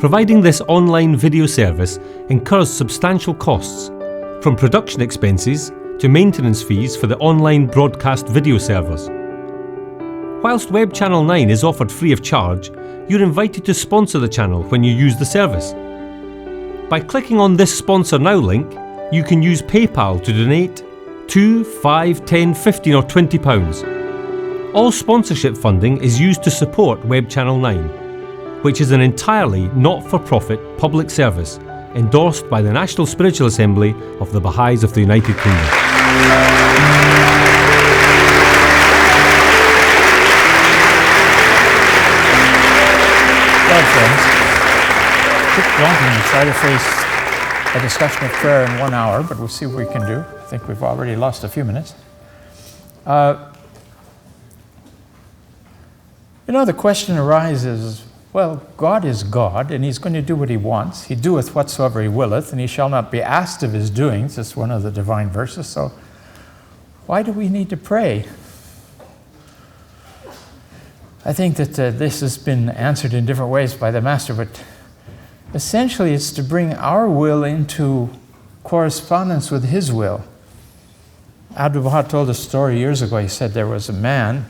Providing this online video service incurs substantial costs, from production expenses to maintenance fees for the online broadcast video servers. Whilst Web Channel 9 is offered free of charge, you're invited to sponsor the channel when you use the service. By clicking on this Sponsor Now link, you can use PayPal to donate £2, £5, £10, £15 or £20. All sponsorship funding is used to support Web Channel 9, which is an entirely not-for-profit public service endorsed by the National Spiritual Assembly of the Baha'is of the United Kingdom. Well, friends, keep wanting to try to face a discussion of prayer in 1 hour, but we'll see what we can do. I think we've already lost a few minutes. The question arises, well, God is God, and He's going to do what He wants. He doeth whatsoever He willeth, and He shall not be asked of His doings. That's one of the divine verses. So why do we need to pray? I think that this has been answered in different ways by the Master, but essentially it's to bring our will into correspondence with His will. Abdu'l-Baha told a story years ago. He said there was a man,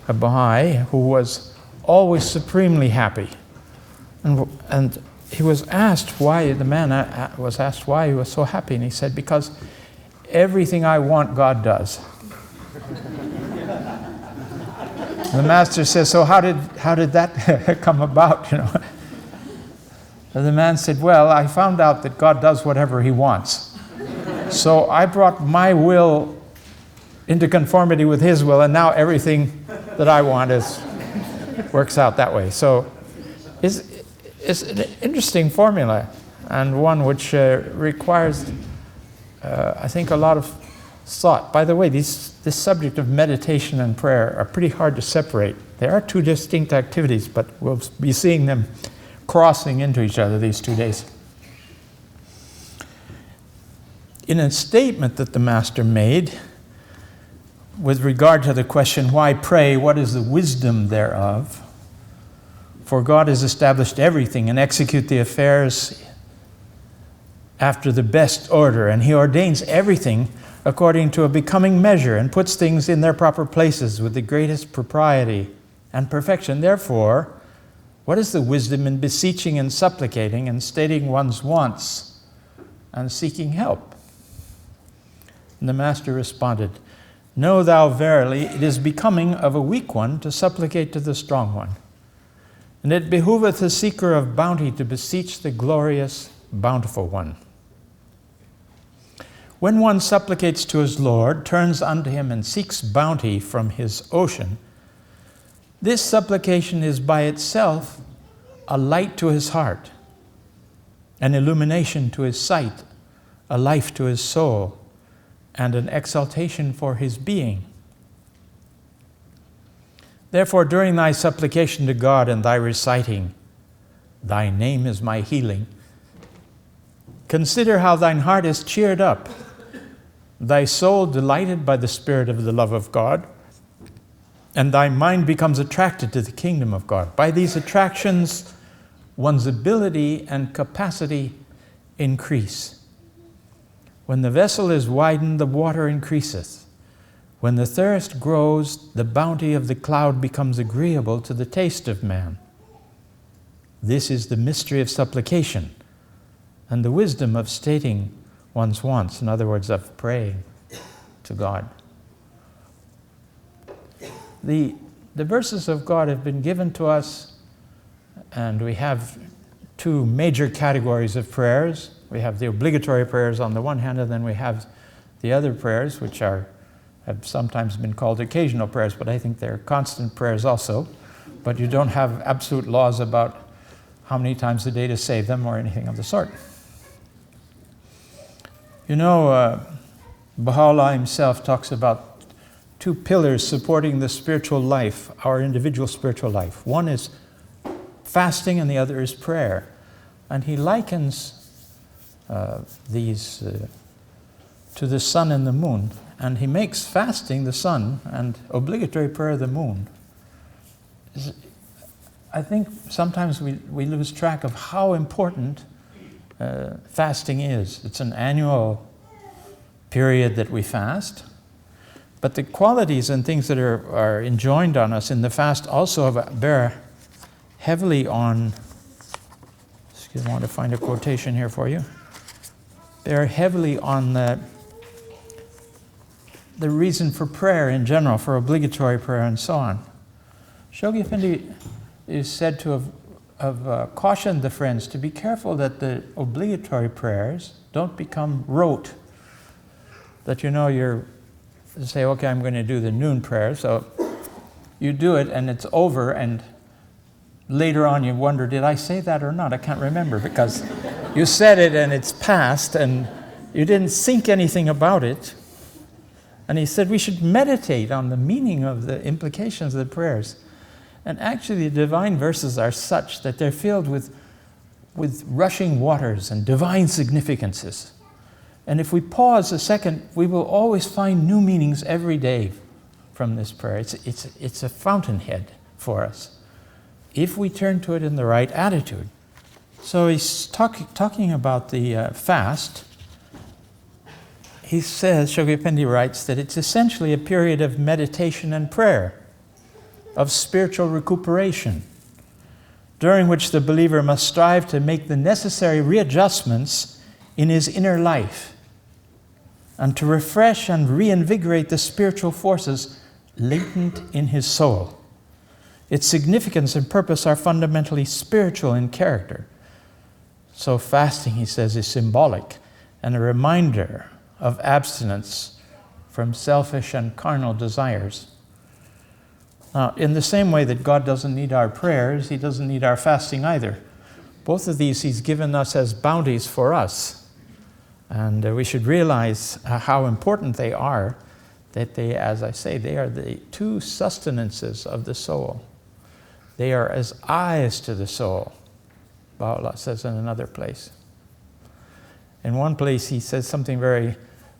a Baha'i, who was always supremely happy. And he was asked why, the man was asked why he was so happy, and he said, because everything I want, God does. The Master says, so how did that come about, And the man said, well, I found out that God does whatever He wants. So I brought my will into conformity with His will, and now everything that I want works out that way. So it's an interesting formula, and one which requires, I think, a lot of thought. By the way, this subject of meditation and prayer are pretty hard to separate. They are two distinct activities, but we'll be seeing them crossing into each other these 2 days. In a statement that the Master made with regard to the question, why pray, what is the wisdom thereof? For God has established everything and execute the affairs after the best order, and He ordains everything according to a becoming measure and puts things in their proper places with the greatest propriety and perfection. Therefore, what is the wisdom in beseeching and supplicating and stating one's wants and seeking help? And the Master responded, know thou verily it is becoming of a weak one to supplicate to the strong one. And it behooveth the seeker of bounty to beseech the glorious, bountiful one. When one supplicates to his Lord, turns unto Him and seeks bounty from His ocean, this supplication is by itself a light to his heart, an illumination to his sight, a life to his soul, and an exaltation for his being. Therefore, during thy supplication to God and thy reciting, Thy name is my healing, consider how thine heart is cheered up, thy soul delighted by the spirit of the love of God, and thy mind becomes attracted to the kingdom of God. By these attractions, one's ability and capacity increase. When the vessel is widened, the water increaseth. When the thirst grows, the bounty of the cloud becomes agreeable to the taste of man. This is the mystery of supplication and the wisdom of stating one's wants, in other words, of praying to God. The verses of God have been given to us, and we have two major categories of prayers. We have the obligatory prayers on the one hand, and then we have the other prayers, which have sometimes been called occasional prayers, but I think they're constant prayers also. But you don't have absolute laws about how many times a day to say them or anything of the sort. Baha'u'llah himself talks about two pillars supporting the spiritual life, our individual spiritual life. One is fasting and the other is prayer. And he likens these to the sun and the moon. And he makes fasting the sun and obligatory prayer the moon. I think sometimes we lose track of how important fasting is. It's an annual period that we fast, but the qualities and things that are enjoined on us in the fast also bear heavily on, I want to find a quotation here for you, bear heavily on the reason for prayer in general, for obligatory prayer and so on. Shoghi Effendi is said to have cautioned the friends to be careful that the obligatory prayers don't become rote. That you say, okay, I'm going to do the noon prayer, so you do it and it's over, and later on you wonder, did I say that or not? I can't remember, because you said it and it's past and you didn't think anything about it. And he said we should meditate on the meaning of the implications of the prayers. And actually the divine verses are such that they're filled with rushing waters and divine significances. And if we pause a second, we will always find new meanings every day from this prayer. It's a fountainhead for us, if we turn to it in the right attitude. So he's talking about the fast. He says, Shoghi Effendi writes, that it's essentially a period of meditation and prayer, of spiritual recuperation, during which the believer must strive to make the necessary readjustments in his inner life and to refresh and reinvigorate the spiritual forces latent in his soul. Its significance and purpose are fundamentally spiritual in character. So fasting, he says, is symbolic and a reminder of abstinence from selfish and carnal desires. Now, in the same way that God doesn't need our prayers, he doesn't need our fasting either. Both of these he's given us as bounties for us. And we should realize how important they are, that they, as I say, they are the two sustenances of the soul. They are as eyes to the soul, Baha'u'llah says in another place. In one place he says something very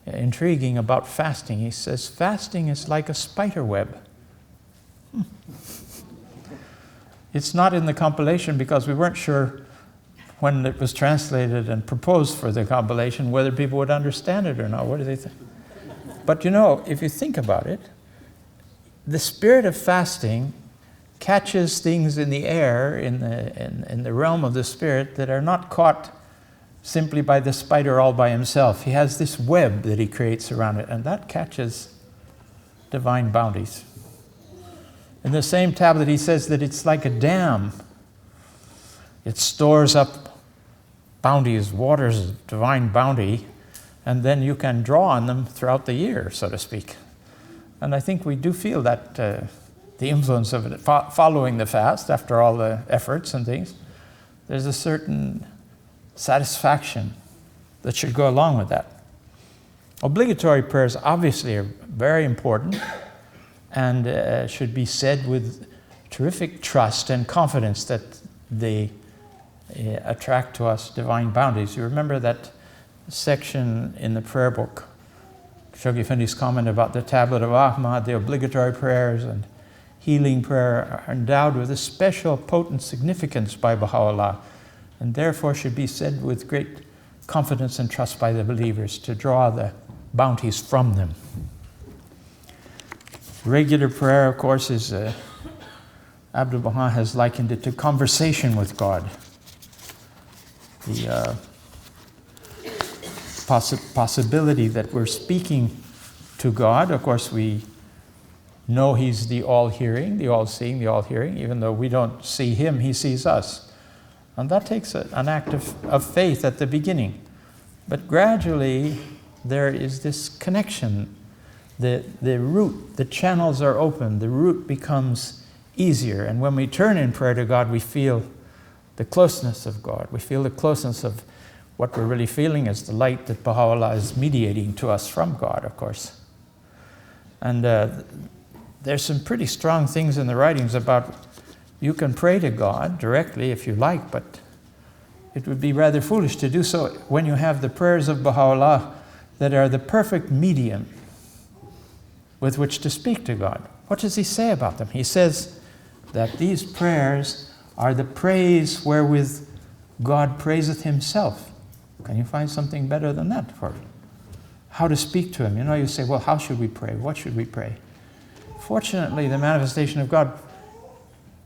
intriguing about fasting. He says, fasting is like a spider web. It's not in the compilation because we weren't sure when it was translated and proposed for the compilation whether people would understand it or not. What do they think? But if you think about it, the spirit of fasting catches things in the air, in the realm of the spirit, that are not caught simply by the spider all by himself. He has this web that he creates around it, and that catches divine bounties. In the same tablet, he says that it's like a dam. It stores up bounties, waters of divine bounty, and then you can draw on them throughout the year, so to speak. And I think we do feel that the influence of it following the fast, after all the efforts and things, there's a certain satisfaction that should go along with that. Obligatory prayers obviously are very important and should be said with terrific trust and confidence that they attract to us divine bounties. You remember that section in the prayer book, Shoghi Effendi's comment about the tablet of Ahmad, the obligatory prayers and healing prayer are endowed with a special potent significance by Baha'u'llah, and therefore should be said with great confidence and trust by the believers to draw the bounties from them. Regular prayer, of course, is Abdul Baha has likened it to conversation with God. The possibility that we're speaking to God. Of course, we know he's the all-hearing, the all-seeing, the all-hearing. Even though we don't see him, he sees us. And that takes an act of faith at the beginning. But gradually, there is this connection. The route, the channels are open, the route becomes easier. And when we turn in prayer to God, we feel the closeness of God. We feel the closeness of what we're really feeling is the light that Baha'u'llah is mediating to us from God, of course. And there's some pretty strong things in the writings about you can pray to God directly if you like, but it would be rather foolish to do so when you have the prayers of Baha'u'llah that are the perfect medium with which to speak to God. What does he say about them? He says that these prayers are the praise wherewith God praiseth himself. Can you find something better than that for how to speak to him? You say, well, how should we pray? What should we pray? Fortunately, the manifestation of God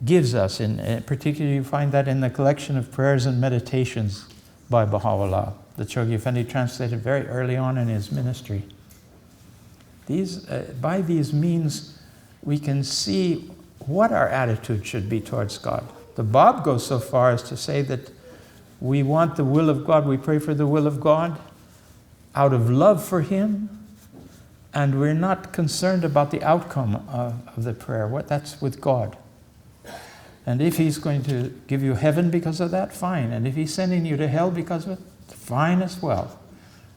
gives us, in particular you find that in the collection of prayers and meditations by Baha'u'llah, that Shoghi Effendi translated very early on in his ministry. By these means, we can see what our attitude should be towards God. The Bab goes so far as to say that we want the will of God, we pray for the will of God out of love for him, and we're not concerned about the outcome of the prayer. That's with God. And if he's going to give you heaven because of that, fine. And if he's sending you to hell because of it, fine as well.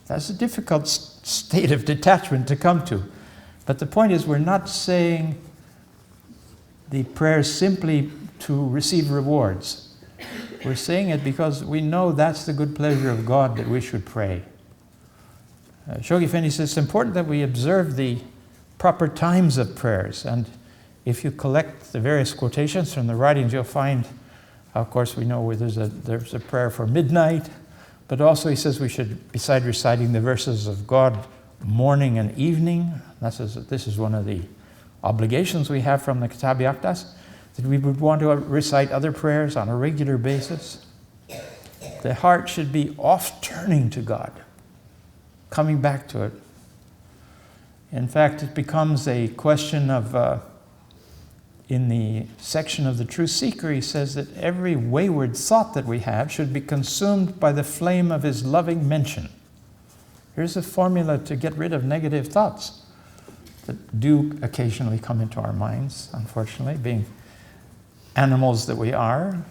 That's a difficult state of detachment to come to. But the point is, we're not saying the prayer simply to receive rewards. We're saying it because we know that's the good pleasure of God that we should pray. Shoghi Effendi says it's important that we observe the proper times of prayers. And if you collect the various quotations from the writings, you'll find, of course, we know where there's a prayer for midnight, but also he says we should, beside reciting the verses of God morning and evening, this is one of the obligations we have from the Kitab-i Aqdas, that we would want to recite other prayers on a regular basis. The heart should be oft turning to God, coming back to it. In fact, it becomes a question of, in the section of the True Seeker, he says that every wayward thought that we have should be consumed by the flame of his loving mention. Here's a formula to get rid of negative thoughts that do occasionally come into our minds, unfortunately, being animals that we are.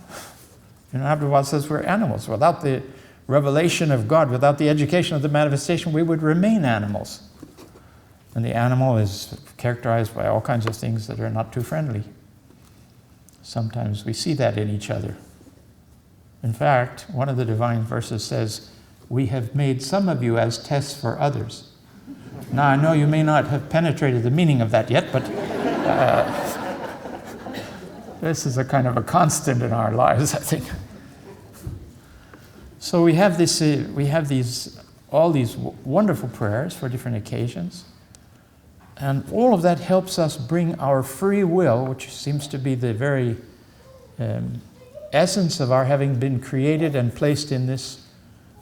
Abdul says we're animals. Without the revelation of God, without the education of the manifestation, we would remain animals. And the animal is characterized by all kinds of things that are not too friendly. Sometimes we see that in each other. In fact, one of the divine verses says, "We have made some of you as tests for others." Now, I know you may not have penetrated the meaning of that yet, but this is a kind of a constant in our lives, I think. So we have all these wonderful prayers for different occasions. And all of that helps us bring our free will, which seems to be the very essence of our having been created and placed in this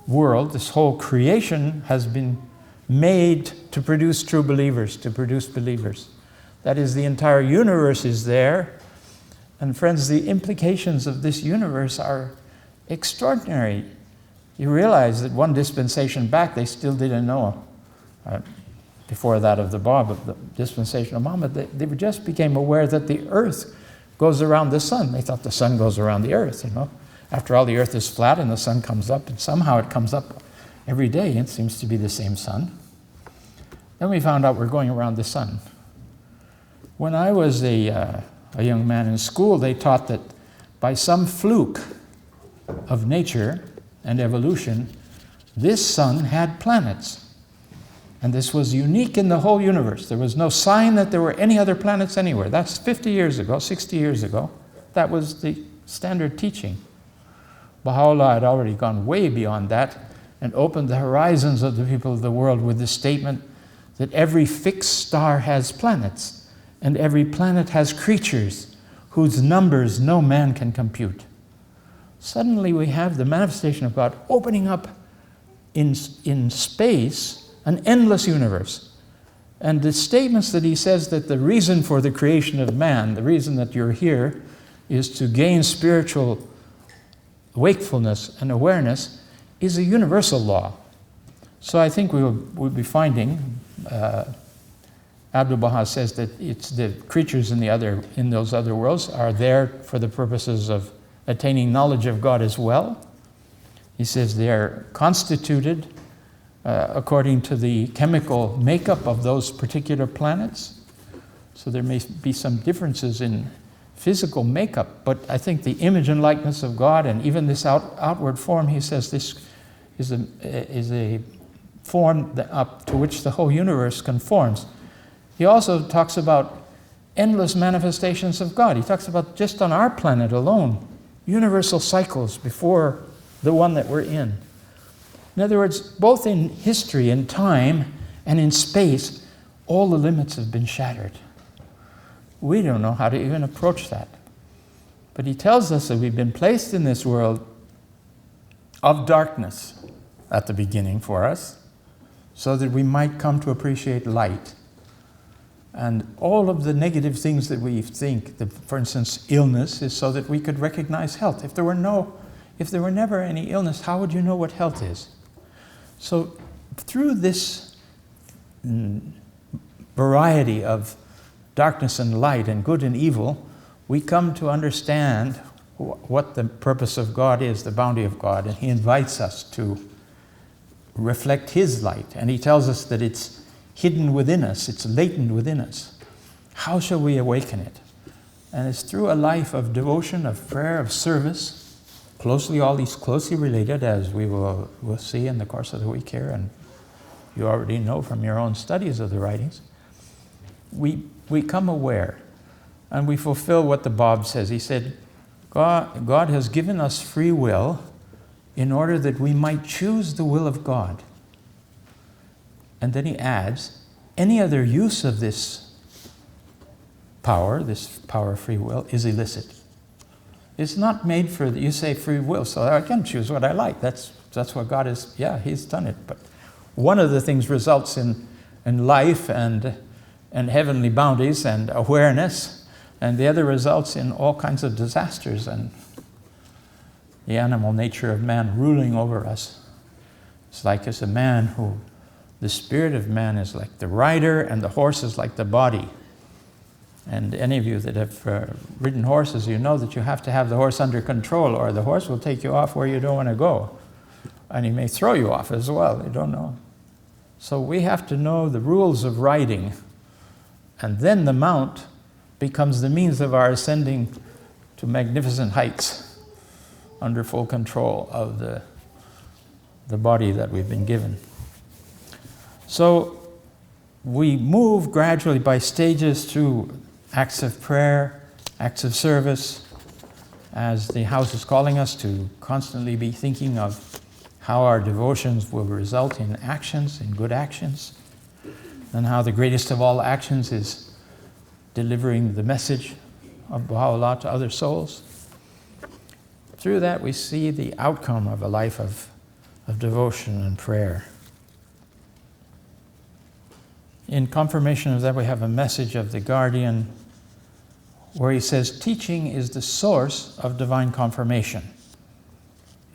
world. This whole creation has been made to produce true believers, to produce believers. That is, the entire universe is there. And friends, the implications of this universe are extraordinary. You realize that one dispensation back, they still didn't know. Before that of the Bab, of the dispensation of Muhammad, they just became aware that the earth goes around the sun. They thought the sun goes around the earth, After all, the earth is flat and the sun comes up, and somehow it comes up every day. It seems to be the same sun. Then we found out we're going around the sun. When I was a young man in school, they taught that by some fluke of nature and evolution, this sun had planets. And this was unique in the whole universe. There was no sign that there were any other planets anywhere. That's 50 years ago, 60 years ago. That was the standard teaching. Baha'u'llah had already gone way beyond that and opened the horizons of the people of the world with the statement that every fixed star has planets, and every planet has creatures whose numbers no man can compute. Suddenly we have the manifestation of God opening up in space an endless universe. And the statements that he says that the reason for the creation of man, the reason that you're here, is to gain spiritual wakefulness and awareness, is a universal law. So I think we'll be finding, Abdu'l-Baha says that it's the creatures in those other worlds are there for the purposes of attaining knowledge of God as well. He says they're constituted according to the chemical makeup of those particular planets. So there may be some differences in physical makeup, but I think the image and likeness of God, and even this outward form, he says this is a form up to which the whole universe conforms. He also talks about endless manifestations of God. He talks about just on our planet alone, universal cycles before the one that we're in. In other words, both in history and time and in space, all the limits have been shattered. We don't know how to even approach that. But he tells us that we've been placed in this world of darkness at the beginning for us, so that we might come to appreciate light. And all of the negative things that we think, for instance, illness, is so that we could recognize health. If there were never any illness, how would you know what health is? So through this variety of darkness and light and good and evil, we come to understand what the purpose of God is, the bounty of God, and he invites us to reflect his light. And he tells us that it's hidden within us, it's latent within us. How shall we awaken it? And it's through a life of devotion, of prayer, of service, all these closely related, as we'll see in the course of the week here, and you already know from your own studies of the writings. We become aware, and we fulfill what the Bob says. He said, God has given us free will in order that we might choose the will of God. And then he adds, any other use of this power of free will, is illicit. It's not made for, you say free will, so I can choose what I like. That's what God is, yeah, he's done it. But one of the things results in life and heavenly bounties and awareness, and the other results in all kinds of disasters and the animal nature of man ruling over us. It's like as a man who, the spirit of man is like the rider and the horse is like the body. And any of you that have ridden horses, you know that you have to have the horse under control, or the horse will take you off where you don't want to go. And he may throw you off as well, you don't know. So we have to know the rules of riding. And then the mount becomes the means of our ascending to magnificent heights under full control of the body that we've been given. So we move gradually by stages through acts of prayer, acts of service, as the house is calling us to constantly be thinking of how our devotions will result in actions, in good actions, and how the greatest of all actions is delivering the message of Baha'u'llah to other souls. Through that we see the outcome of a life of devotion and prayer. In confirmation of that, we have a message of the Guardian where he says, teaching is the source of divine confirmation.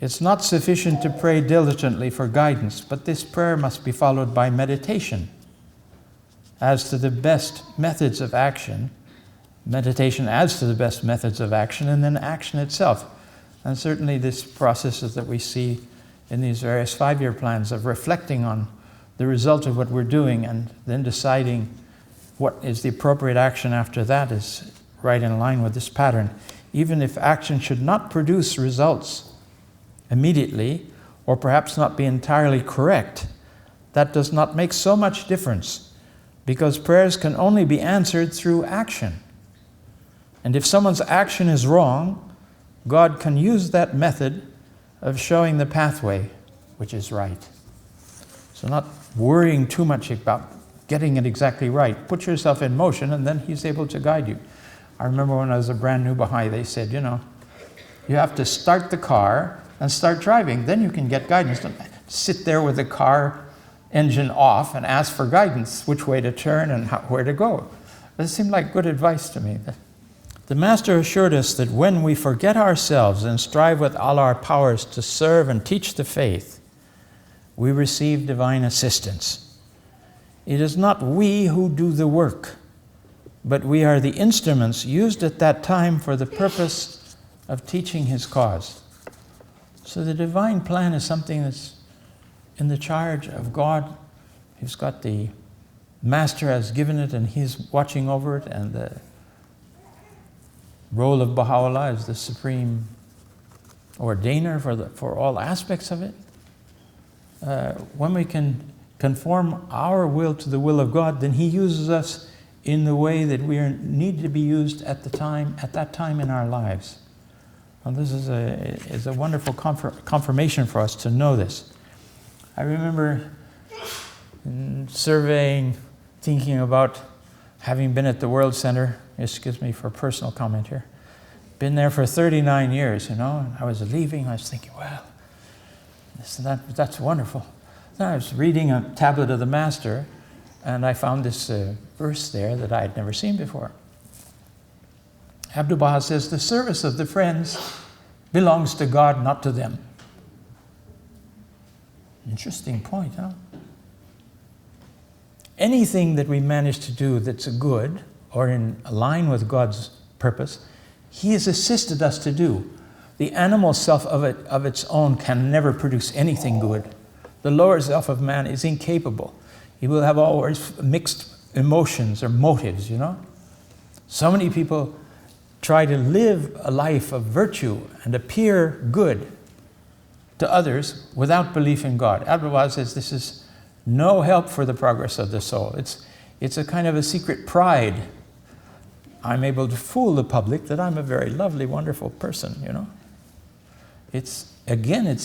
It's not sufficient to pray diligently for guidance, but this prayer must be followed by meditation. As to the best methods of action, meditation adds to the best methods of action, and then action itself. And certainly this processes that we see in these various 5-year plans of reflecting on the result of what we're doing and then deciding what is the appropriate action after that is right in line with this pattern. Even if action should not produce results immediately, or perhaps not be entirely correct, that does not make so much difference, because prayers can only be answered through action. And if someone's action is wrong, God can use that method of showing the pathway which is right. So not worrying too much about getting it exactly right. Put yourself in motion and then he's able to guide you. I remember when I was a brand new Baha'i, they said, you have to start the car and start driving, then you can get guidance. Don't sit there with the car engine off and ask for guidance, which way to turn and where to go. It seemed like good advice to me. The Master assured us that when we forget ourselves and strive with all our powers to serve and teach the faith, we receive divine assistance. It is not we who do the work, but we are the instruments used at that time for the purpose of teaching his cause. So the divine plan is something that's in the charge of God. He's got the Master has given it and he's watching over it, and the role of Baha'u'llah is the supreme ordainer for all aspects of it. When we can conform our will to the will of God, then he uses us in the way that we need to be used at that time in our lives. Well, this is a wonderful confirmation for us to know this. I remember surveying, thinking about having been at the World Center, excuse me for a personal comment here, been there for 39 years, and I was leaving, I was thinking, well, that's wonderful. Then I was reading a tablet of the Master, and I found this verse there that I had never seen before. Abdu'l-Baha says, the service of the friends belongs to God, not to them. Interesting point, huh? Anything that we manage to do that's good or in line with God's purpose, He has assisted us to do. The animal self of its own can never produce anything good. The lower self of man is incapable. He will have always mixed emotions or motives, So many people try to live a life of virtue and appear good to others without belief in God. Abdu'l-Baha says this is no help for the progress of the soul. It's a kind of a secret pride. I'm able to fool the public that I'm a very lovely, wonderful person, It's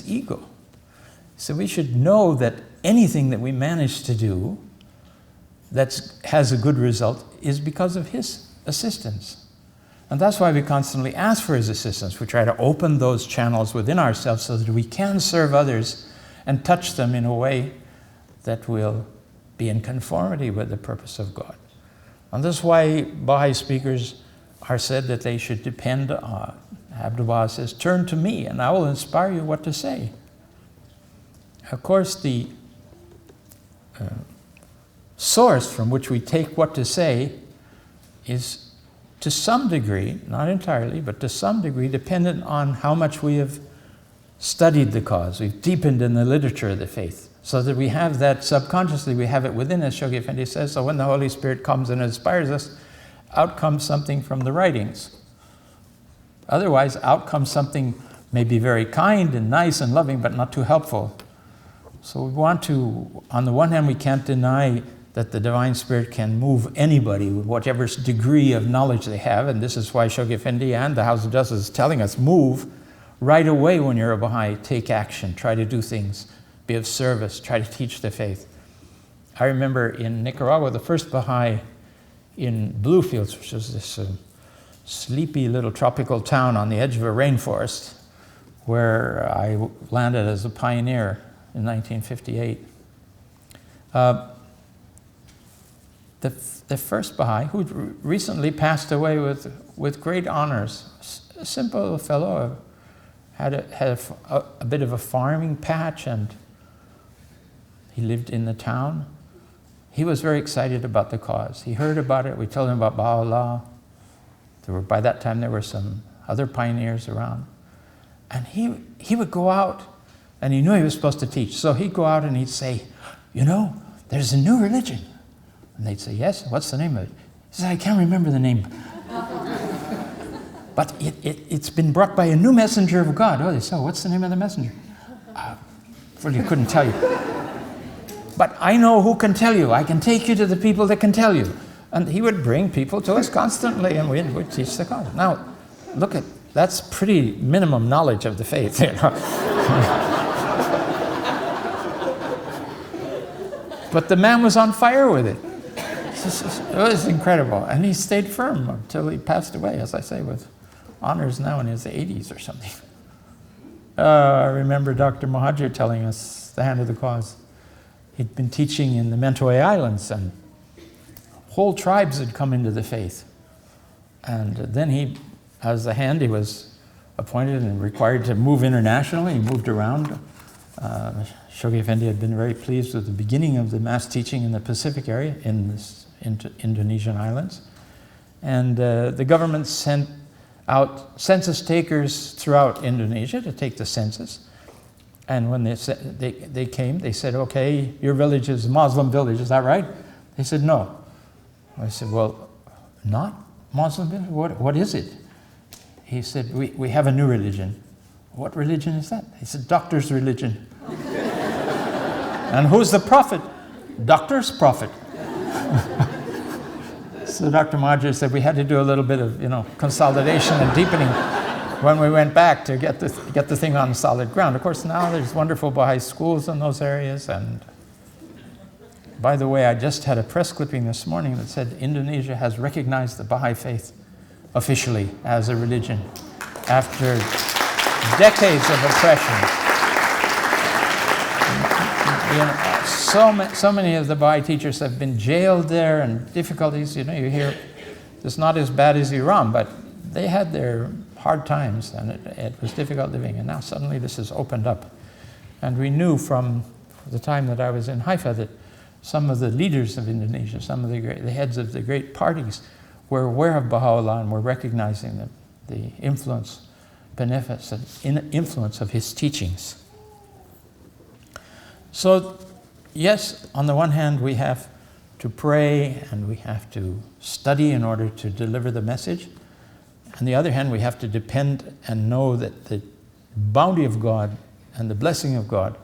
ego. So we should know that anything that we manage to do that has a good result is because of His assistance. And that's why we constantly ask for His assistance. We try to open those channels within ourselves so that we can serve others and touch them in a way that will be in conformity with the purpose of God. And that's why Baha'i speakers are said that they should depend on, Abdu'l-Baha says, turn to me and I will inspire you what to say. Of course, the source from which we take what to say is to some degree, not entirely, but to some degree dependent on how much we have studied the cause. We've deepened in the literature of the faith so that we have that subconsciously, we have it within us, Shoghi Effendi says, so when the Holy Spirit comes and inspires us, out comes something from the writings. Otherwise, out comes something maybe very kind and nice and loving, but not too helpful. So we want to, on the one hand, we can't deny that the Divine Spirit can move anybody with whatever degree of knowledge they have, and this is why Shoghi Effendi and the House of Justice is telling us, move right away when you're a Baha'i, take action, try to do things, be of service, try to teach the faith. I remember in Nicaragua, the first Baha'i in Bluefields, which is this sleepy little tropical town on the edge of a rainforest, where I landed as a pioneer in 1958. The first Baha'i, who recently passed away with great honors, a simple fellow, had a bit of a farming patch, and he lived in the town. He was very excited about the cause. He heard about it. We told him about Baha'u'llah. By that time, there were some other pioneers around. And he would go out, and he knew he was supposed to teach. So he'd go out and he'd say, there's a new religion. And they'd say, yes, what's the name of it? He said, I can't remember the name. But it's been brought by a new messenger of God. Oh, they said, what's the name of the messenger? Really couldn't tell you. But I know who can tell you. I can take you to the people that can tell you. And he would bring people to us constantly, and we'd teach the cause. Now, look at, that's pretty minimum knowledge of the faith. But the man was on fire with it. It was incredible. And he stayed firm until he passed away, as I say, with honors now in his 80s or something. I remember Dr. Muhajir telling us, the hand of the cause. He'd been teaching in the Mentawai Islands, and whole tribes had come into the faith. And then he, as the hand, he was appointed and required to move internationally. He moved around. Shoghi Effendi had been very pleased with the beginning of the mass teaching in the Pacific area, in this Indonesian islands. And the government sent out census takers throughout Indonesia to take the census. And when they came, they said, okay, your village is a Muslim village, is that right? They said, no. I said, well, not Muslim village? What is it? He said, we have a new religion. What religion is that? He said, doctor's religion. And who's the prophet? Doctor's prophet. So Dr. Muhajir said we had to do a little bit of, consolidation and deepening. when we went back to get the thing on solid ground. Of course, now there's wonderful Baha'i schools in those areas. And by the way, I just had a press clipping this morning that said Indonesia has recognized the Baha'i faith officially as a religion after decades of oppression. So many of the Baha'i teachers have been jailed there and difficulties. You hear it's not as bad as Iran, but they had their hard times and it was difficult living. And now suddenly this has opened up. And we knew from the time that I was in Haifa that some of the leaders of Indonesia, some of the heads of the great parties were aware of Baha'u'llah and were recognizing the influence, beneficent influence of his teachings. So, yes, on the one hand, we have to pray and we have to study in order to deliver the message. On the other hand, we have to depend and know that the bounty of God and the blessing of God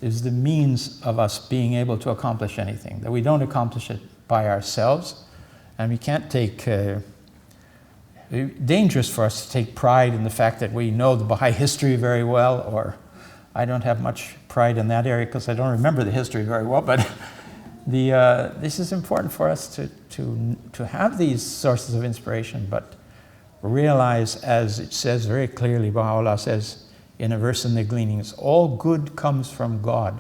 is the means of us being able to accomplish anything, that we don't accomplish it by ourselves, and we can't take... dangerous for us to take pride in the fact that we know the Baha'i history very well, or I don't have much pride in that area because I don't remember the history very well, but this is important for us to have these sources of inspiration, but realize, as it says very clearly, Baha'u'llah says in a verse in the Gleanings, all good comes from God,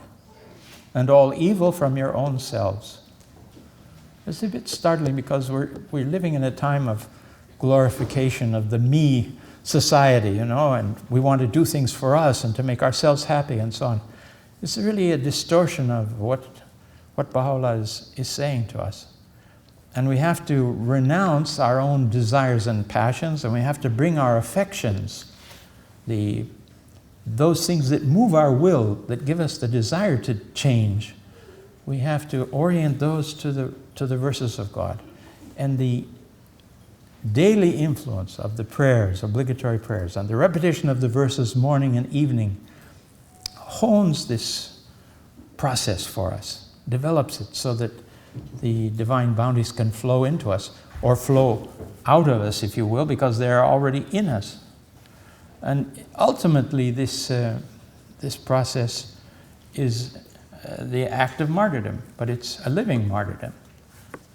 and all evil from your own selves. It's a bit startling because we're living in a time of glorification of the me society, and we want to do things for us and to make ourselves happy and so on. It's really a distortion of what Baha'u'llah is saying to us. And we have to renounce our own desires and passions, and we have to bring our affections, those things that move our will, that give us the desire to change. We have to orient those to the verses of God. And the daily influence of the prayers, obligatory prayers, and the repetition of the verses morning and evening hones this process for us, develops it so that the divine bounties can flow into us, or flow out of us, if you will, because they are already in us. And ultimately, this process is the act of martyrdom, but it's a living martyrdom.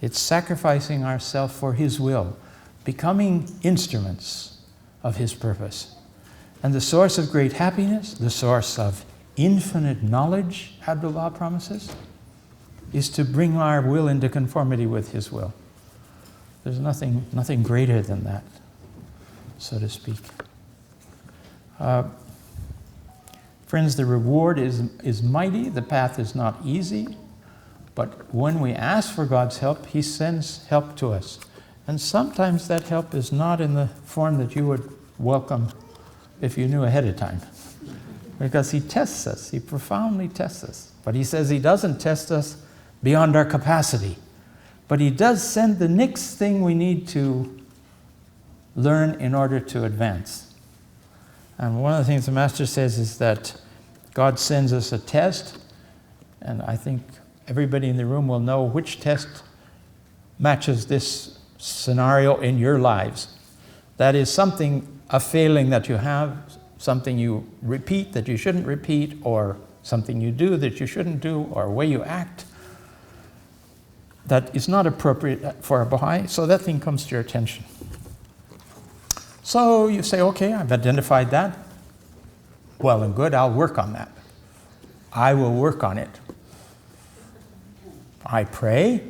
It's sacrificing ourselves for His will, becoming instruments of His purpose. And the source of great happiness, the source of infinite knowledge, Abdullah promises, is to bring our will into conformity with His will. There's nothing greater than that, so to speak. Friends, the reward is mighty, the path is not easy, but when we ask for God's help, He sends help to us. And sometimes that help is not in the form that you would welcome if you knew ahead of time. Because He tests us, He profoundly tests us. But He says He doesn't test us beyond our capacity. But He does send the next thing we need to learn in order to advance. And one of the things the Master says is that God sends us a test, and I think everybody in the room will know which test matches this scenario in your lives. That is a failing that you have, something you repeat that you shouldn't repeat, or something you do that you shouldn't do, or a way you act that is not appropriate for a Baha'i, so that thing comes to your attention. So you say, okay, I've identified that. Well and good, I'll work on that. I will work on it. I pray,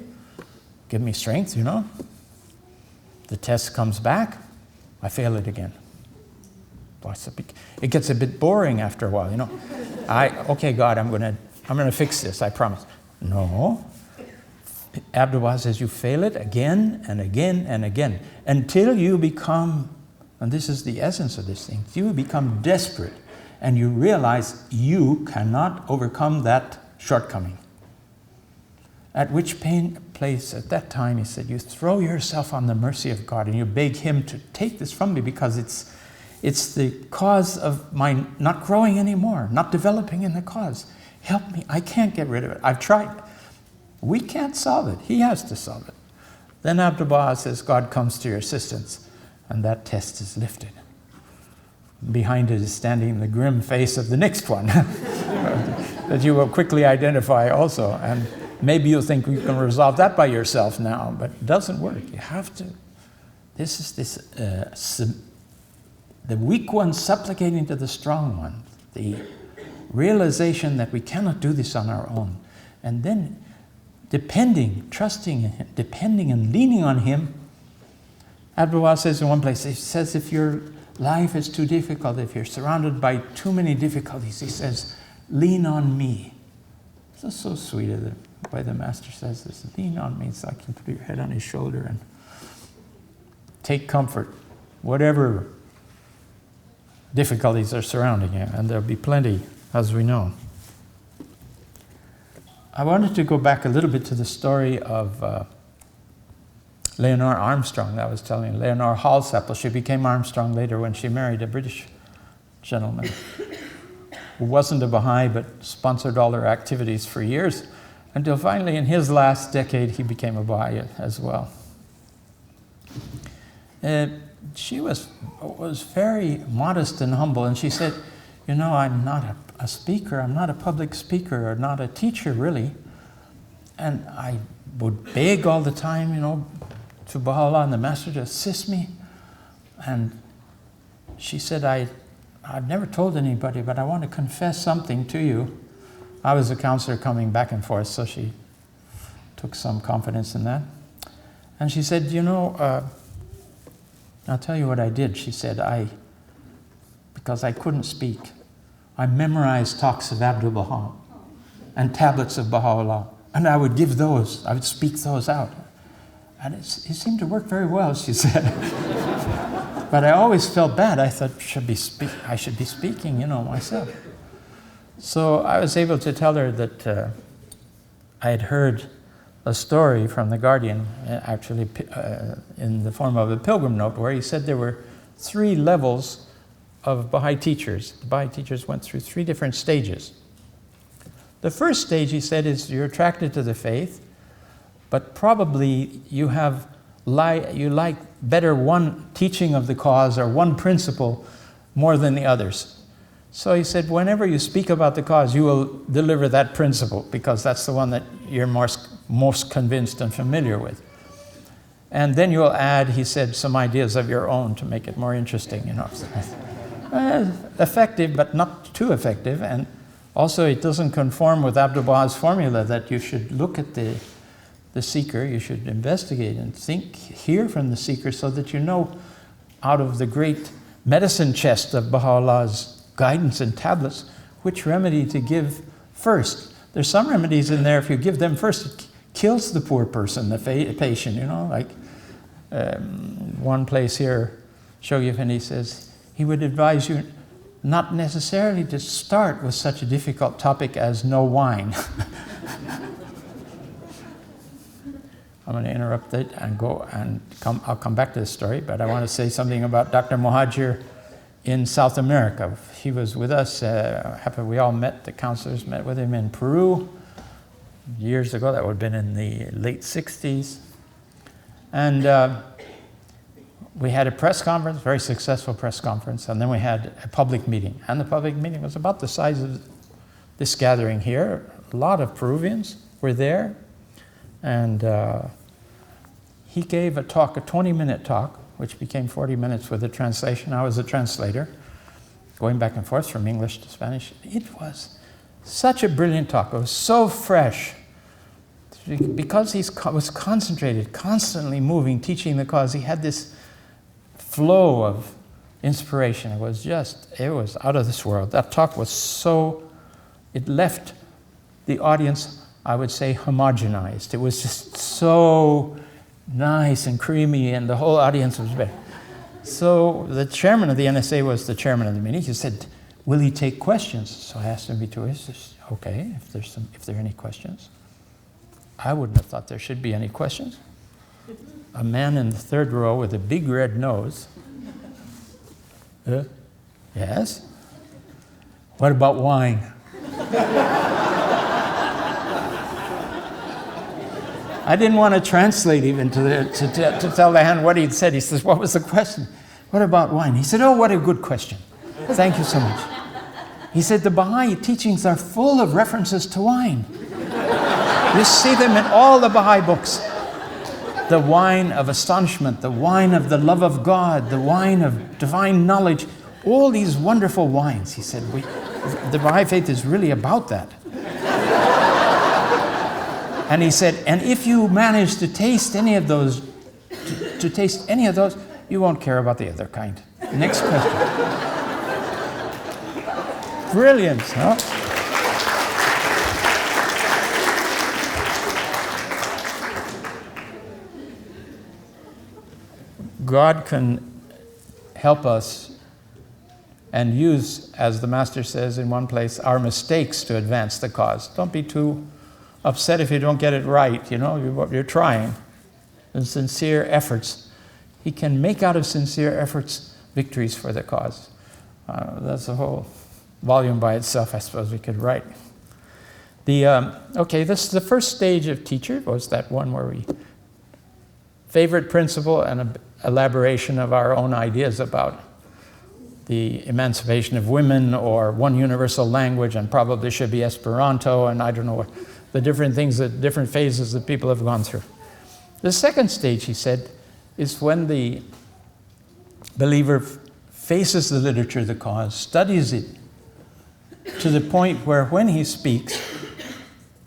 give me strength, The test comes back, I fail it again. It gets a bit boring after a while, Okay, God, I'm gonna fix this, I promise. No. Abdullah says you fail it again and again and again until you become, and this is the essence of this thing, you become desperate and you realize you cannot overcome that shortcoming. At which place at that time, he said, you throw yourself on the mercy of God and you beg Him to take this from me because it's the cause of my not growing anymore, not developing in the cause. Help me, I can't get rid of it. I've tried. We can't solve it. He has to solve it. Then Abdullah says, God comes to your assistance, and that test is lifted. Behind it is standing the grim face of the next one that you will quickly identify also. And maybe you think you can resolve that by yourself now, but it doesn't work. You have to. This is the weak one supplicating to the strong one. The realization that we cannot do this on our own. And then depending, trusting, depending and leaning on him. Abdul says in one place, he says, if your life is too difficult, if you're surrounded by too many difficulties, he says, lean on me. This is so sweet of the way the Master says this. Lean on me so I can put your head on his shoulder and take comfort, whatever difficulties are surrounding you, and there'll be plenty, as we know. I wanted to go back a little bit to the story of Leonore Armstrong that I was telling you. Leonore Halsapple, she became Armstrong later when she married a British gentleman who wasn't a Baha'i but sponsored all her activities for years, until finally in his last decade he became a Baha'i as well. She was very modest and humble, and she said, you know, I'm not a speaker, I'm not a public speaker, or not a teacher really, and I would beg all the time, you know, to Baha'u'llah and the Master to assist me. And she said, I've never told anybody, but I want to confess something to you. I was a counselor coming back and forth, so she took some confidence in that. And she said, you know, I'll tell you what I did. She said, because I couldn't speak, I memorized talks of Abdul Baha and tablets of Baha'u'llah, and I would give those, I would speak those out. And it seemed to work very well, she said. But I always felt bad. I thought, I should be speaking, you know, myself. So I was able to tell her that I had heard a story from the Guardian, actually in the form of a pilgrim note, where he said there were 3 levels of Baha'i teachers. The Baha'i teachers went through 3 different stages. The first stage, he said, is you're attracted to the faith, but probably you like better one teaching of the cause or one principle more than the others. So he said, whenever you speak about the cause, you will deliver that principle because that's the one that you're most convinced and familiar with. And then you'll add, he said, some ideas of your own to make it more interesting, you know. Effective, but not too effective. And also it doesn't conform with Abdul Baha's formula that you should look at the seeker, you should investigate and hear from the seeker so that you know out of the great medicine chest of Baha'u'llah's guidance and tablets, which remedy to give first. There's some remedies in there, if you give them first, it kills the poor person, the patient, you know, like one place here, Shogyafindi says, he would advise you not necessarily to start with such a difficult topic as no wine. I'm going to interrupt it and go and I'll come back to this story, but I want to say something about Dr. Muhajir in South America. He was with us, we all met, the counselors met with him in Peru years ago. That would have been in the late 60s. And we had a press conference, very successful press conference, and then we had a public meeting. And the public meeting was about the size of this gathering here. A lot of Peruvians were there. And he gave a talk, a 20-minute talk, which became 40 minutes with a translation. I was a translator, going back and forth from English to Spanish. It was such a brilliant talk. It was so fresh. Because he was concentrated, constantly moving, teaching the cause, he had this flow of inspiration. It was out of this world. That talk was it left the audience, I would say, homogenized. It was just so nice and creamy, and the whole audience was better. So the chairman of the NSA was the chairman of the meeting. He said, will he take questions? So I asked him between us, okay, if there are any questions. I wouldn't have thought there should be any questions. A man in the 3rd row with a big red nose. Yes? What about wine? I didn't want to translate even to tell the hand what he'd said. He says, what was the question? What about wine? He said, oh, what a good question. Thank you so much. He said, the Baha'i teachings are full of references to wine. You see them in all the Baha'i books. The wine of astonishment, the wine of the love of God, the wine of divine knowledge, all these wonderful wines. He said, the Baha'i faith is really about that. And he said, and if you manage to taste any of those, you won't care about the other kind. Next question. Brilliant, huh? God can help us and use, as the Master says in one place, our mistakes to advance the cause. Don't be too upset if you don't get it right, you're trying. And sincere efforts. He can make out of sincere efforts victories for the cause. That's a whole volume by itself, I suppose we could write. This is the first stage of teacher, was that one where we favorite principle and an elaboration of our own ideas about the emancipation of women, or one universal language, and probably should be Esperanto, and I don't know what the different things, that different phases that people have gone through. The second stage, he said, is when the believer faces the literature of the cause, studies it to the point where when he speaks,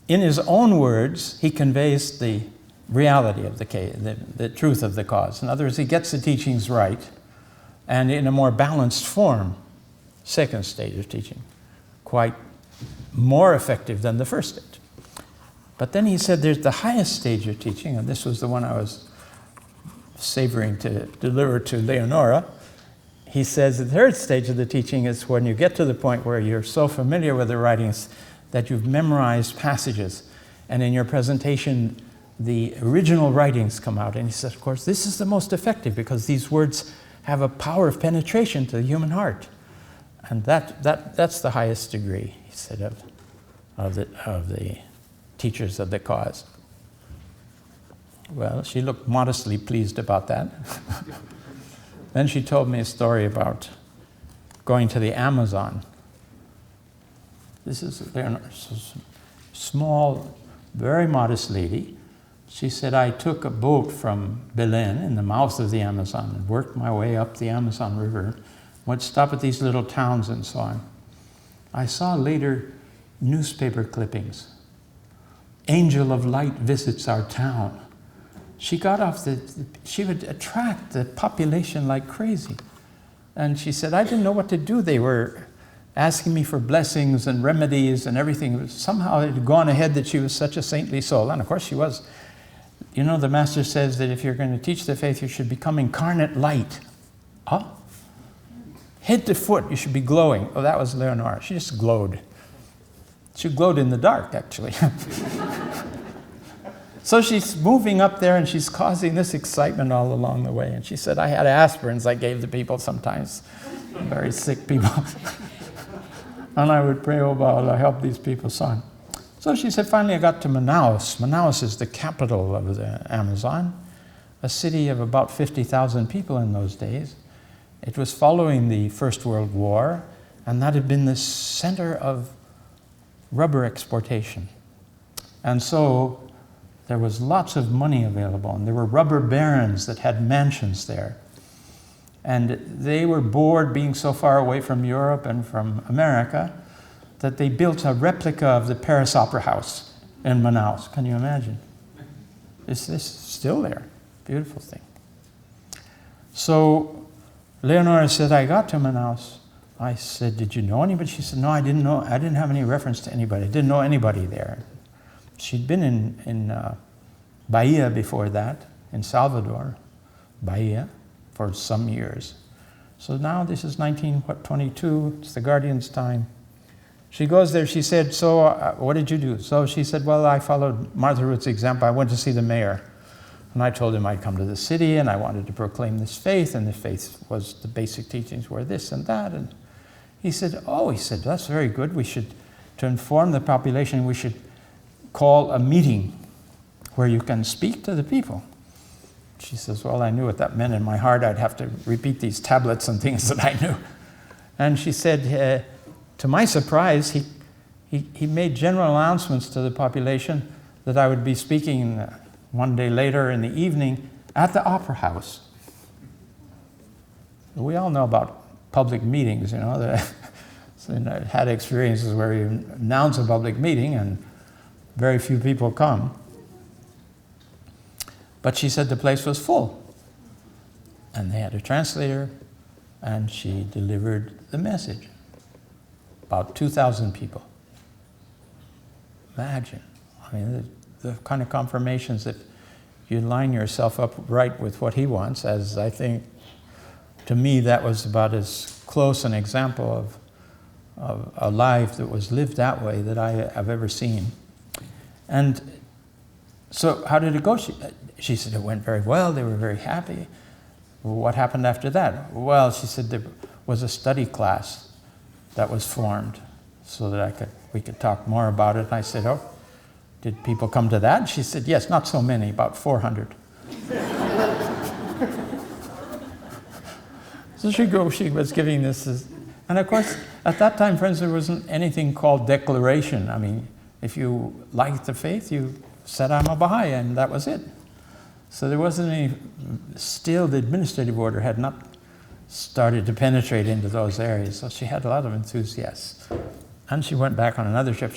in his own words, he conveys the reality of the case, the truth of the cause. In other words, he gets the teachings right and in a more balanced form. Second stage of teaching, quite more effective than the first stage. But then he said there's the highest stage of teaching, and this was the one I was savoring to deliver to Leonora. He says the third stage of the teaching is when you get to the point where you're so familiar with the writings that you've memorized passages, and in your presentation the original writings come out. And he says, of course, this is the most effective because these words have a power of penetration to the human heart. And that's the highest degree, he said, of the teachers of the cause. Well, she looked modestly pleased about that. Then she told me a story about going to the Amazon. This is a small, very modest lady. She said, I took a boat from Belen in the mouth of the Amazon and worked my way up the Amazon River, would stop at these little towns and so on. I saw later newspaper clippings. Angel of Light visits our town. She got off she would attract the population like crazy. And she said, I didn't know what to do. They were asking me for blessings and remedies and everything. Somehow it had gone ahead that she was such a saintly soul. And of course she was. The Master says that if you're going to teach the faith, you should become incarnate light. Oh? Head to foot, you should be glowing. Oh, that was Leonora. She just glowed. She glowed in the dark, actually. So she's moving up there and she's causing this excitement all along the way. And she said, I had aspirins I gave the people sometimes, very sick people. And I would pray, oh, Allah, help these people, son. So she said, finally I got to Manaus. Manaus is the capital of the Amazon, a city of about 50,000 people in those days. It was following the First World War, and that had been the center of rubber exportation. And so there was lots of money available, and there were rubber barons that had mansions there. And they were bored being so far away from Europe and from America that they built a replica of the Paris Opera House in Manaus. Can you imagine? This is still there. Beautiful thing. So Leonora said, I got to Manaus. I said, did you know anybody? She said, no, I didn't know. I didn't have any reference to anybody. I didn't know anybody there. She'd been in Bahia before that, in Salvador, Bahia, for some years. So now this is 1922, it's the Guardian's time. She goes there, she said, so what did you do? So she said, well, I followed Martha Root's example. I went to see the mayor. And I told him I'd come to the city and I wanted to proclaim this faith, and the faith was, the basic teachings were this and that. And he said, that's very good. We should, to inform the population, we should call a meeting where you can speak to the people. She says, well, I knew what that meant in my heart. I'd have to repeat these tablets and things that I knew. And she said, to my surprise, he made general announcements to the population that I would be speaking one day later in the evening at the Opera House. We all know about public meetings, you know. So I had experiences where you announce a public meeting and very few people come. But she said the place was full. And they had a translator, and she delivered the message. About 2,000 people. Imagine. I mean, the kind of confirmations that you line yourself up right with what he wants, as I think, to me, that was about as close an example of a life that was lived that way that I have ever seen. And so how did it go? She said it went very well. They were very happy. Well, what happened after that? Well, she said there was a study class that was formed so that we could talk more about it. And I said, oh, did people come to that? She said, yes, not so many, about 400. So she was giving this, and of course, at that time, friends, there wasn't anything called declaration. I mean, if you liked the faith, you said, I'm a Baha'i, and that was it. So there wasn't any, still the administrative order had not started to penetrate into those areas. So she had a lot of enthusiasts. And she went back on another trip.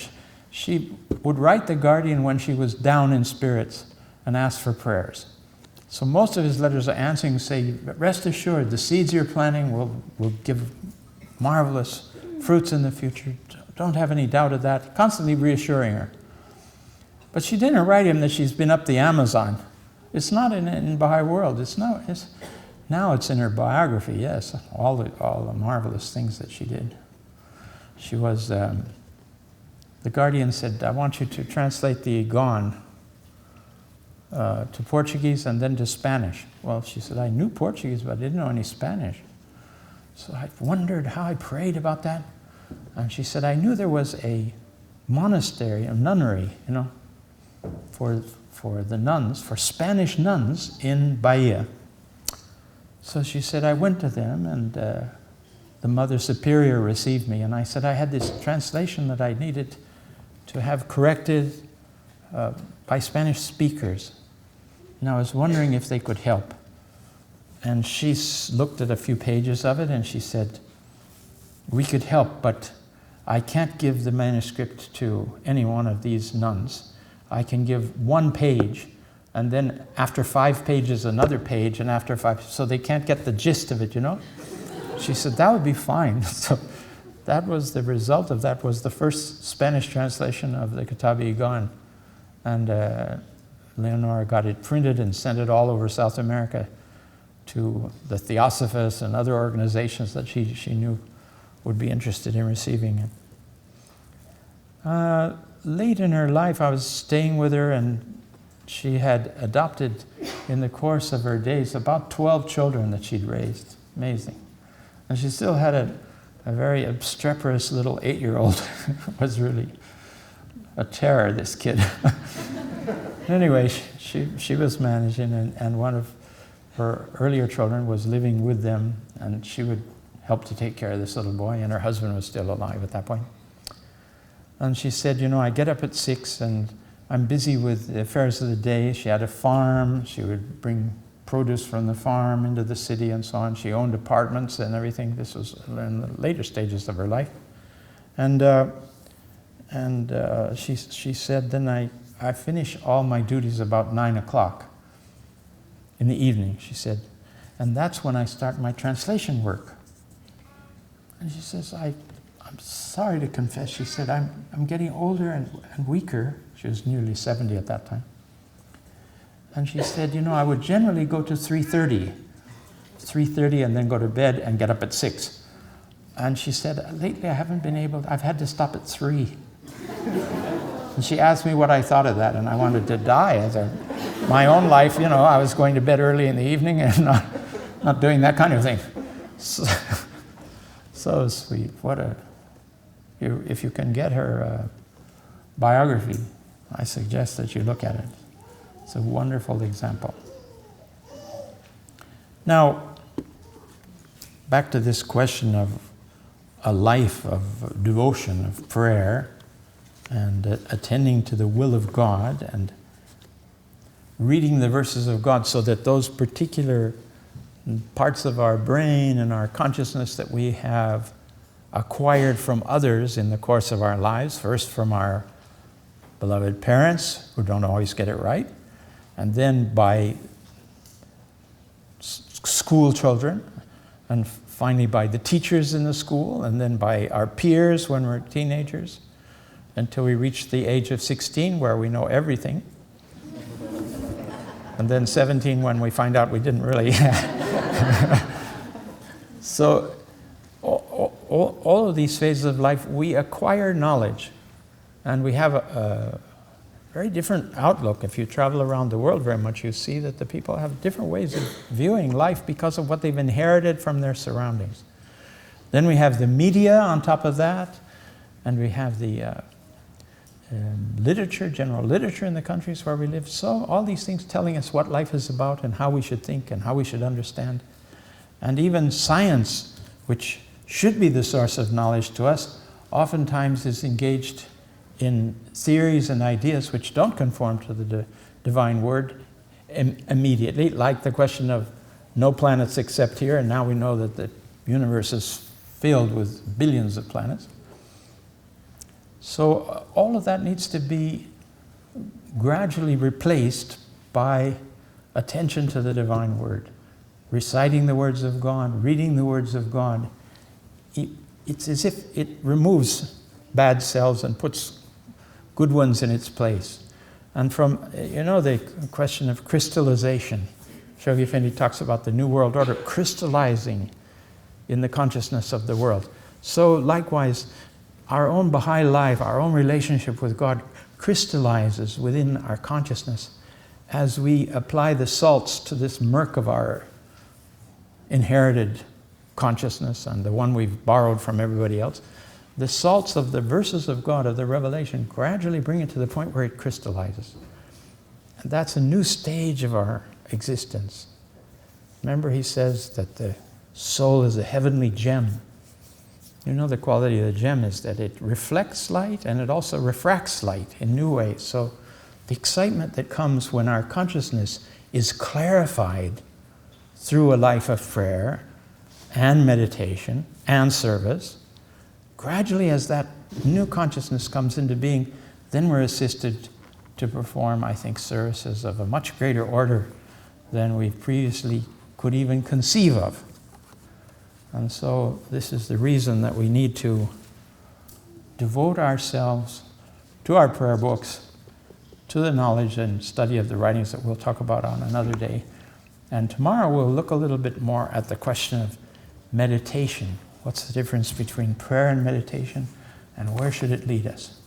She would write the Guardian when she was down in spirits and ask for prayers. So most of his letters are answering, say, rest assured, the seeds you're planting will give marvelous fruits in the future. Don't have any doubt of that. Constantly reassuring her. But she didn't write him that she's been up the Amazon. It's not in Baha'i world. Now it's in her biography, yes, all the marvelous things that she did. She was, the Guardian said, I want you to translate the Igon to Portuguese and then to Spanish. Well, she said, I knew Portuguese, but I didn't know any Spanish. So I wondered how I prayed about that. And she said, I knew there was a monastery, a nunnery, you know, for the nuns, for Spanish nuns in Bahia. So she said, I went to them, and the Mother Superior received me. And I said, I had this translation that I needed to have corrected by Spanish speakers. And I was wondering if they could help. And she looked at a few pages of it, and she said, we could help, but I can't give the manuscript to any one of these nuns. I can give 1 page, and then after 5 pages, another page, and after 5, so they can't get the gist of it, you know? She said, that would be fine. So that was the result of that, was the first Spanish translation of the Kitab-i-Igan. And Leonora got it printed and sent it all over South America to the Theosophists and other organizations that she knew would be interested in receiving it. Late in her life, I was staying with her, and she had adopted, in the course of her days, about 12 children that she'd raised. Amazing. And she still had a very obstreperous little 8-year-old. Was really a terror, this kid. Anyway, she was managing, and one of her earlier children was living with them, and she would help to take care of this little boy, and her husband was still alive at that point. And she said, you know, I get up at 6 and I'm busy with the affairs of the day. She had a farm. She would bring produce from the farm into the city and so on. She owned apartments and everything. This was in the later stages of her life. And she said, then I finish all my duties about 9 o'clock in the evening, she said. And that's when I start my translation work. And she says, I'm sorry to confess, she said, I'm getting older and weaker. She was nearly 70 at that time. And she said, you know, I would generally go to 3:30 and then go to bed and get up at 6. And she said, lately I haven't been able, I've had to stop at 3. And she asked me what I thought of that, and I wanted to die. My own life, you know, I was going to bed early in the evening and not doing that kind of thing. So sweet. If you can get her biography, I suggest that you look at it. It's a wonderful example. Now, back to this question of a life of devotion, of prayer, and attending to the will of God, and reading the verses of God so that those particular parts of our brain and our consciousness that we have acquired from others in the course of our lives, first from our beloved parents who don't always get it right, and then by school children, and finally by the teachers in the school, and then by our peers when we're teenagers, until we reach the age of 16 where we know everything, and then 17 when we find out we didn't really. So all of these phases of life, we acquire knowledge, and we have a very different outlook. If you travel around the world very much, you see that the people have different ways of viewing life because of what they've inherited from their surroundings. Then we have the media on top of that, and we have the literature, general literature in the countries where we live. So all these things telling us what life is about and how we should think and how we should understand. And even science, which should be the source of knowledge to us, oftentimes is engaged in theories and ideas which don't conform to the divine word immediately, like the question of no planets except here, and now we know that the universe is filled with billions of planets. So all of that needs to be gradually replaced by attention to the divine word, reciting the words of God, reading the words of God. It's as if it removes bad cells and puts good ones in its place. And from, the question of crystallization, Shoghi Effendi talks about the New World Order crystallizing in the consciousness of the world. So likewise, our own Baha'i life, our own relationship with God crystallizes within our consciousness as we apply the salts to this murk of our inherited consciousness and the one we've borrowed from everybody else. The salts of the verses of God, of the revelation, gradually bring it to the point where it crystallizes. And that's a new stage of our existence. Remember, he says that the soul is a heavenly gem. The quality of the gem is that it reflects light and it also refracts light in new ways. So the excitement that comes when our consciousness is clarified through a life of prayer and meditation and service, gradually as that new consciousness comes into being, then we're assisted to perform, I think, services of a much greater order than we previously could even conceive of. And so this is the reason that we need to devote ourselves to our prayer books, to the knowledge and study of the writings that we'll talk about on another day. And tomorrow we'll look a little bit more at the question of meditation. What's the difference between prayer and meditation, and where should it lead us?